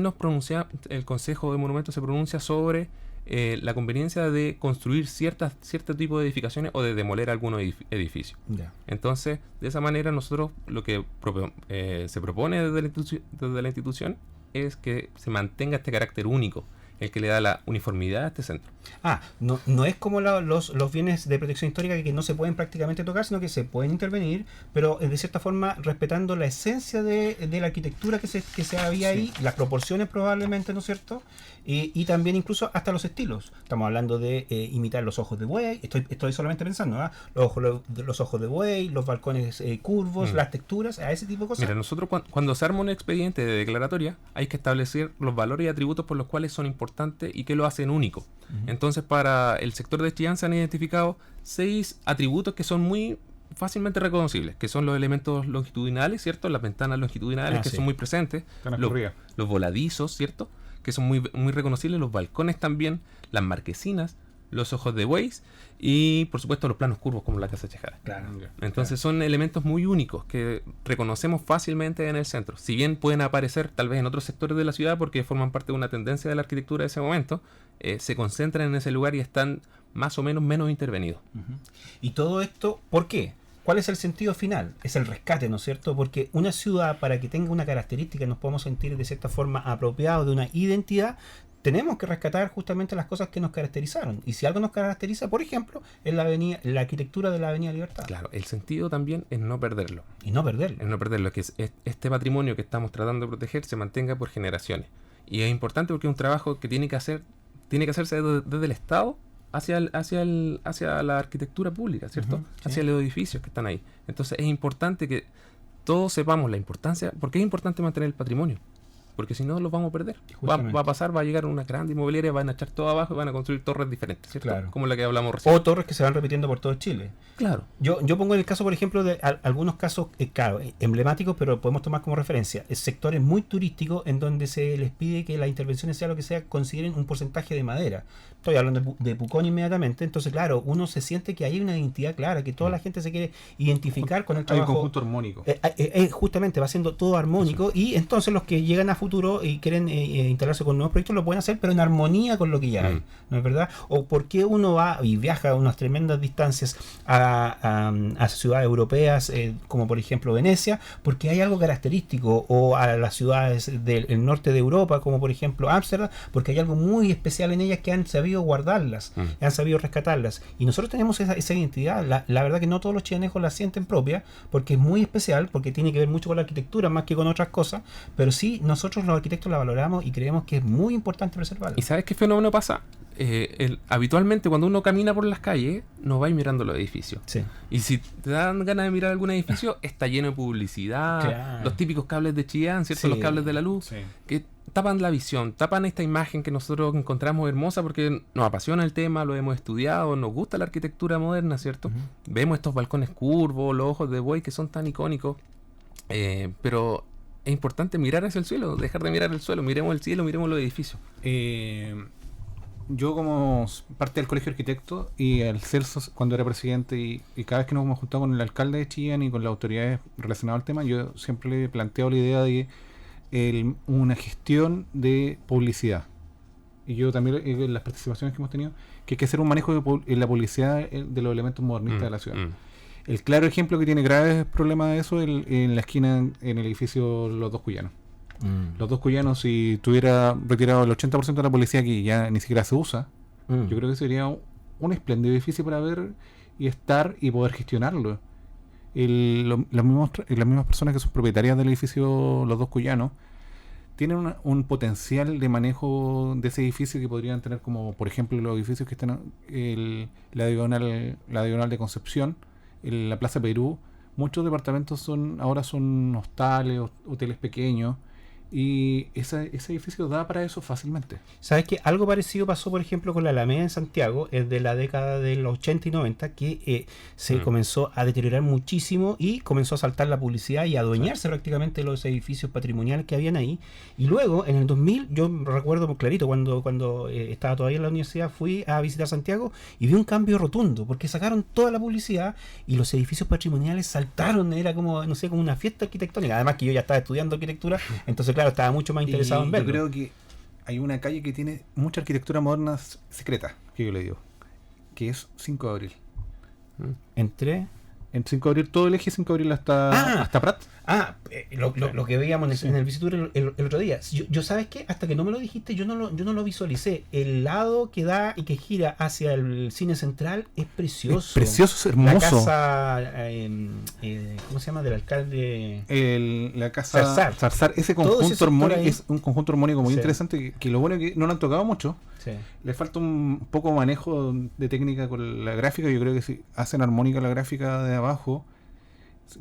el Consejo de Monumentos se pronuncia sobre la conveniencia de construir cierto tipo de edificaciones o de demoler algunos edificios. Yeah. Entonces, de esa manera nosotros lo que se propone desde la institución es que se mantenga este carácter único, el que le da la uniformidad a este centro. No es como los bienes de protección histórica que no se pueden prácticamente tocar, sino que se pueden intervenir, pero de cierta forma respetando la esencia de la arquitectura que se había ahí, las proporciones probablemente, ¿no es cierto? Y también incluso hasta los estilos. Estamos hablando de imitar los ojos de buey, estoy solamente pensando, los ojos de buey, los balcones curvos, las texturas, a ese tipo de cosas. Mira, nosotros cuando se arma un expediente de declaratoria, hay que establecer los valores y atributos por los cuales son importantes y que lo hacen único. Entonces, para el sector de Chillán se han identificado 6 atributos que son muy fácilmente reconocibles, que son los elementos longitudinales, ¿cierto? Las ventanas longitudinales que son muy presentes, los voladizos, ¿cierto?, que son muy, muy reconocibles, los balcones también, las marquesinas, los ojos de bueyes y, por supuesto, los planos curvos como la Casa Chejada. Claro. Entonces son elementos muy únicos que reconocemos fácilmente en el centro. Si bien pueden aparecer tal vez en otros sectores de la ciudad porque forman parte de una tendencia de la arquitectura de ese momento, se concentran en ese lugar y están más o menos intervenidos. Y todo esto, ¿por qué? ¿Cuál es el sentido final? Es el rescate, ¿no es cierto? Porque una ciudad, para que tenga una característica y nos podamos sentir de cierta forma apropiados de una identidad, tenemos que rescatar justamente las cosas que nos caracterizaron. Y si algo nos caracteriza, por ejemplo, es la arquitectura de la Avenida Libertad. Claro, el sentido también es no perderlo. Y no perderlo. Es no perderlo, que este patrimonio que estamos tratando de proteger se mantenga por generaciones. Y es importante porque es un trabajo que tiene que hacerse desde el Estado hacia la arquitectura pública, ¿cierto? Hacia los edificios que están ahí. Entonces es importante que todos sepamos la importancia, porque es importante mantener el patrimonio, porque si no los vamos a perder. Va a pasar, va a llegar una gran inmobiliaria, van a echar todo abajo y van a construir torres diferentes, ¿cierto? Claro. Como la que hablamos recién. O torres que se van repitiendo por todo Chile. Claro. Yo pongo en el caso, por ejemplo, de algunos casos, claro, emblemáticos, pero podemos tomar como referencia sectores muy turísticos en donde se les pide que las intervenciones, sea lo que sea, consideren un porcentaje de madera. Estoy hablando de Pucón inmediatamente. Entonces, claro, uno se siente que hay una identidad clara, que toda la gente se quiere identificar con el trabajo. Hay un conjunto armónico. Justamente va siendo todo armónico. Eso. Y entonces los que llegan a futuro y quieren instalarse con nuevos proyectos, lo pueden hacer, pero en armonía con lo que ya hay, ¿no es verdad? O por qué uno va y viaja a unas tremendas distancias a ciudades europeas, como por ejemplo Venecia, porque hay algo característico, o a las ciudades del norte de Europa, como por ejemplo Ámsterdam, porque hay algo muy especial en ellas que han sabido guardarlas, han sabido rescatarlas. Y nosotros tenemos esa identidad. La verdad que no todos los chilenejos la sienten propia, porque es muy especial, porque tiene que ver mucho con la arquitectura más que con otras cosas, pero sí, nosotros los arquitectos la valoramos y creemos que es muy importante preservarla. ¿Y sabes qué fenómeno pasa? Habitualmente cuando uno camina por las calles, no va mirando los edificios. Sí. Y si te dan ganas de mirar algún edificio, está lleno de publicidad, Claro. los típicos cables de Chillán, ¿cierto? Sí. Los cables de la luz, Sí. que tapan la visión, tapan esta imagen que nosotros encontramos hermosa porque nos apasiona el tema, lo hemos estudiado, nos gusta la arquitectura moderna, ¿cierto? Vemos estos balcones curvos, los ojos de buey que son tan icónicos, pero es importante mirar hacia el suelo, dejar de mirar el suelo, miremos el cielo, miremos los edificios. Yo como parte del Colegio de Arquitectos y al Celso cuando era presidente y cada vez que nos hemos juntado con el alcalde de Chillán y con las autoridades relacionadas al tema, yo siempre le he planteado la idea de una gestión de publicidad. Y yo también en las participaciones que hemos tenido, que hay que hacer un manejo en la publicidad de los elementos modernistas de la ciudad. El claro ejemplo que tiene graves problemas de eso es en la esquina, en el edificio Los Dos Cuyanos. Los Dos Cuyanos, si tuviera retirado el 80% de la policía que ya ni siquiera se usa, yo creo que sería un espléndido edificio para ver y estar y poder gestionarlo. Las mismas personas que son propietarias del edificio Los Dos Cuyanos tienen un potencial de manejo de ese edificio que podrían tener, como por ejemplo los edificios que están la diagonal de Concepción, la Plaza Perú. Muchos departamentos ahora son hostales, hoteles pequeños, y ese edificio da para eso fácilmente. ¿Sabes qué? Algo parecido pasó, por ejemplo, con la Alameda en Santiago, es de la década de los 80 y 90, que se comenzó a deteriorar muchísimo y comenzó a saltar la publicidad y a adueñarse prácticamente de los edificios patrimoniales que habían ahí. Y luego, en el 2000, yo recuerdo muy clarito, cuando estaba todavía en la universidad, fui a visitar Santiago y vi un cambio rotundo, porque sacaron toda la publicidad y los edificios patrimoniales saltaron, era como, no sé, como una fiesta arquitectónica. Además que yo ya estaba estudiando arquitectura, entonces claro, estaba mucho más interesado en verlo. Yo creo que hay una calle que tiene mucha arquitectura moderna secreta, que yo le digo, que es 5 de abril. En 5 de abril, todo el eje 5 de abril hasta Prat. Lo que veíamos en el Visitur el otro día. Yo ¿sabes qué? Hasta que no me lo dijiste, yo no lo visualicé. El lado que da y que gira hacia el cine central es precioso. Es precioso, es hermoso. La casa, ¿cómo se llama? Del alcalde. La casa Zarzar. Ese conjunto armónico es un conjunto armónico muy interesante que lo bueno es que no lo han tocado mucho. Sí. Le falta un poco manejo de técnica con la gráfica. Yo creo que si hacen armónica la gráfica de abajo,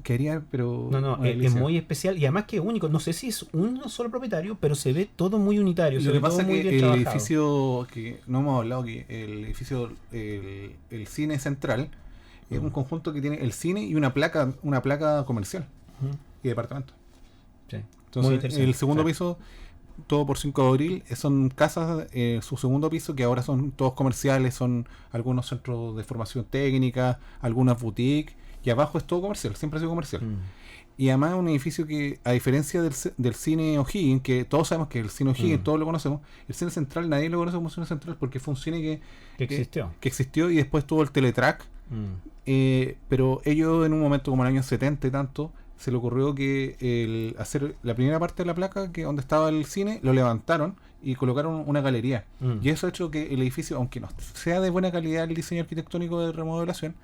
quería, pero es muy especial y además que es único. No sé si es un solo propietario, pero se ve todo muy unitario. Lo que pasa es que el edificio que no hemos hablado, que el edificio el cine central es un conjunto que tiene el cine y una placa comercial y departamento. Sí. Entonces el segundo piso, todo por 5 de abril, son casas, su segundo piso, que ahora son todos comerciales, son algunos centros de formación técnica, algunas boutiques, y abajo es todo comercial, siempre ha sido comercial. Y además es un edificio que, a diferencia del cine O'Higgins, que todos sabemos que el cine O'Higgins, todos lo conocemos, el cine central nadie lo conoce como cine central porque fue un cine que existió y después tuvo el Teletrack. Pero ellos en un momento como en el año 70 y tanto, se le ocurrió que hacer la primera parte de la placa, que donde estaba el cine, lo levantaron y colocaron una galería. Y eso ha hecho que el edificio, aunque no sea de buena calidad el diseño arquitectónico de remodelación,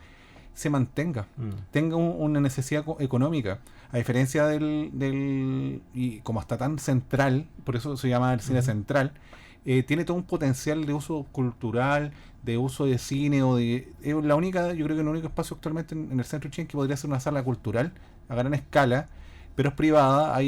se mantenga, tenga una necesidad económica, a diferencia y como está tan central, por eso se llama el cine central, tiene todo un potencial de uso cultural, de uso de cine, yo creo que el único espacio actualmente en el centro de Chillán que podría ser una sala cultural a gran escala, pero es privada.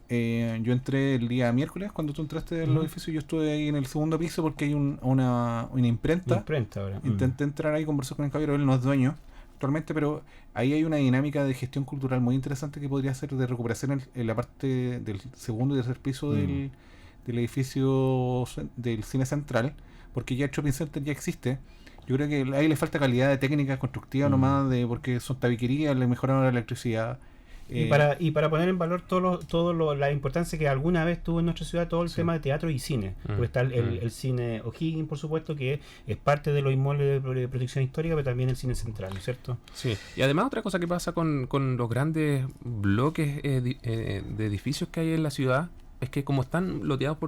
Yo entré el día miércoles, cuando tú entraste en los edificios, yo estuve ahí en el segundo piso porque hay una imprenta ahora. Intenté entrar ahí, conversar con el caballero, él no es dueño actualmente, pero ahí hay una dinámica de gestión cultural muy interesante que podría ser de recuperación en la parte del segundo y tercer piso del edificio del cine central, porque ya el shopping center ya existe. Yo creo que ahí le falta calidad de técnica constructiva nomás, porque son tabiquerías, le mejoraron la electricidad. Y para poner en valor la importancia que alguna vez tuvo en nuestra ciudad todo el tema de teatro y cine. Porque está el cine O'Higgins, por supuesto, que es parte de los inmuebles de protección histórica, pero también el cine central, ¿no es cierto? Sí, y además otra cosa que pasa con los grandes bloques de edificios que hay en la ciudad es que como están loteados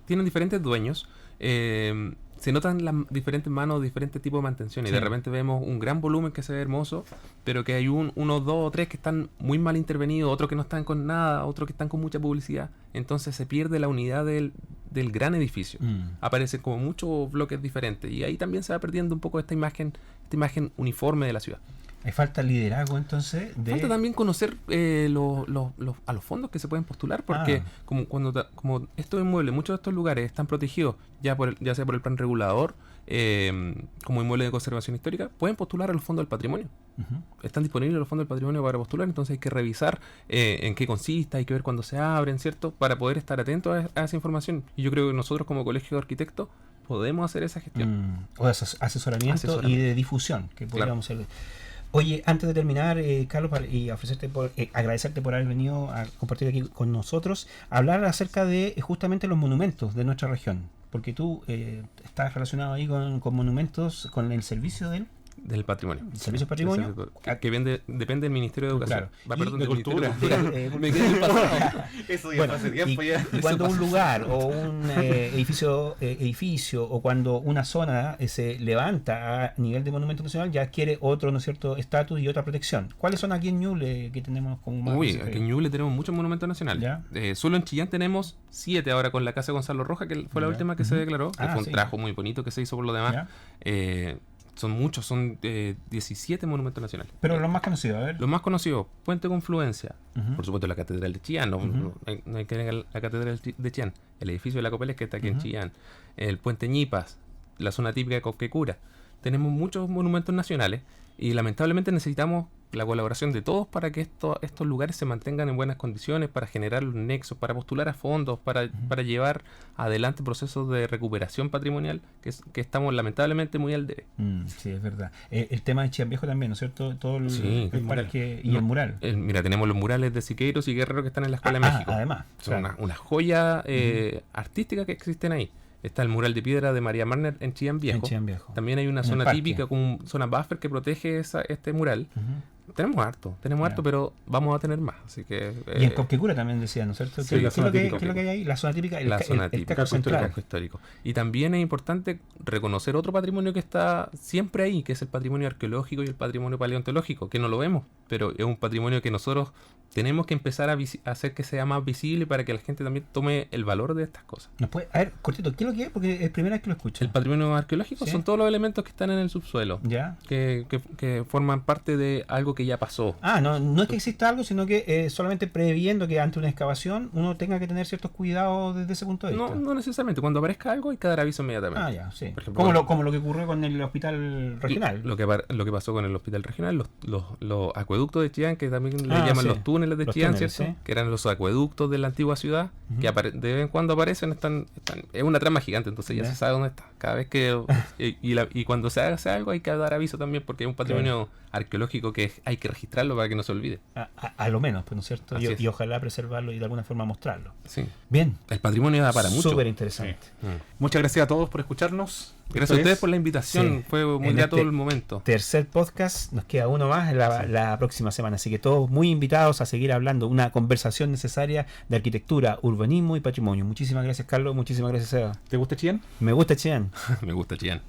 tienen diferentes dueños, se notan las diferentes manos, diferentes tipos de mantención, y de repente vemos un gran volumen que se ve hermoso, pero que hay unos 2 o 3 que están muy mal intervenidos, otros que no están con nada, otros que están con mucha publicidad. Entonces se pierde la unidad del gran edificio. Aparecen como muchos bloques diferentes, y ahí también se va perdiendo un poco esta imagen uniforme de la ciudad. Hay falta de liderazgo, entonces. Falta también conocer a los fondos que se pueden postular, porque como estos inmuebles, muchos de estos lugares están protegidos ya sea por el plan regulador, como inmuebles de conservación histórica, pueden postular a los fondos del patrimonio. Están disponibles los fondos del patrimonio para postular, entonces hay que revisar en qué consiste, hay que ver cuándo se abren, ¿cierto? Para poder estar atentos a esa información. Y yo creo que nosotros como colegio de arquitectos podemos hacer esa gestión. O de asesoramiento y de difusión, que podríamos hacer. Oye, antes de terminar, Carlos, y agradecerte por haber venido a compartir aquí con nosotros, hablar acerca de justamente los monumentos de nuestra región, porque tú estás relacionado ahí con monumentos, con el servicio del patrimonio. ¿El servicio de patrimonio? Que depende del Ministerio de Educación. Perdón, de Cultura. Me quedé en el pasado. Eso ya hace tiempo ya. Y cuando un lugar o un edificio o cuando una zona se levanta a nivel de monumento nacional, ya adquiere otro, ¿no es cierto?, estatus y otra protección. ¿Cuáles son aquí en Ñuble que tenemos como más? Aquí en Ñuble tenemos muchos monumentos nacionales. Solo en Chillán tenemos 7 ahora con la Casa de Gonzalo Rojas, que fue la última que se declaró, que fue un trabajo muy bonito que se hizo por lo demás. Son muchos, son 17 monumentos nacionales. Pero los más conocidos, a ver. Los más conocidos, Puente Confluencia, por supuesto la Catedral de Chillán, no hay que negar la Catedral de Chillán, el edificio de la Copeles que está aquí en Chillán, el Puente Ñipas, la zona típica de Cosquecura. Tenemos muchos monumentos nacionales y lamentablemente necesitamos la colaboración de todos para que estos lugares se mantengan en buenas condiciones, para generar los nexos, para postular a fondos, para llevar adelante procesos de recuperación patrimonial que estamos lamentablemente muy al debe. Sí, es verdad. El tema de Chillán Viejo también, ¿no es cierto? Todo el parque y el mural. Mira, tenemos los murales de Siqueiros y Guerrero que están en la Escuela de México. Además. Son una joya artística que existen ahí. Está el mural de piedra de María Marner en Chillán Viejo. También hay una zona típica con zona buffer que protege este mural. Tenemos harto, pero vamos a tener más. Así que, y en Cosquecura también decía, ¿no es cierto? Sí, ¿Qué es lo que hay ahí? La zona típica, el casco histórico. Y también es importante reconocer otro patrimonio que está siempre ahí, que es el patrimonio arqueológico y el patrimonio paleontológico, que no lo vemos, pero es un patrimonio que nosotros tenemos que empezar a hacer que sea más visible para que la gente también tome el valor de estas cosas. A ver, cortito, ¿qué es lo que es? Porque es primera vez que lo escucho. El patrimonio arqueológico son todos los elementos que están en el subsuelo, que forman parte de algo que ya pasó. No es que exista algo, sino que solamente previendo que ante una excavación uno tenga que tener ciertos cuidados desde ese punto de vista. No necesariamente. Cuando aparezca algo hay que dar aviso inmediatamente. Por ejemplo, como lo que ocurrió con el hospital regional. Lo que pasó con el hospital regional, los acueductos de Chillán, que también le llaman los túneles de Chillán, ¿cierto? Que eran los acueductos de la antigua ciudad, que de vez en cuando aparecen, es una trama gigante, entonces ya se sabe dónde está. Cada vez que y cuando se hace algo hay que dar aviso también, porque es un patrimonio arqueológico que hay que registrarlo para que no se olvide. A lo menos, pues, ¿no es cierto? Y ojalá preservarlo y de alguna forma mostrarlo. Sí. Bien. El patrimonio da para mucho. Súper interesante. Muchas gracias a todos por escucharnos. Gracias a ustedes por la invitación. Fue muy grato el momento. Tercer podcast, nos queda uno más la próxima semana, así que todos muy invitados a seguir hablando, una conversación necesaria de arquitectura, urbanismo y patrimonio. Muchísimas gracias, Carlos. Muchísimas gracias, Seba. ¿Te gusta Chillán? Me gusta Chillán. Me gusta Chillán.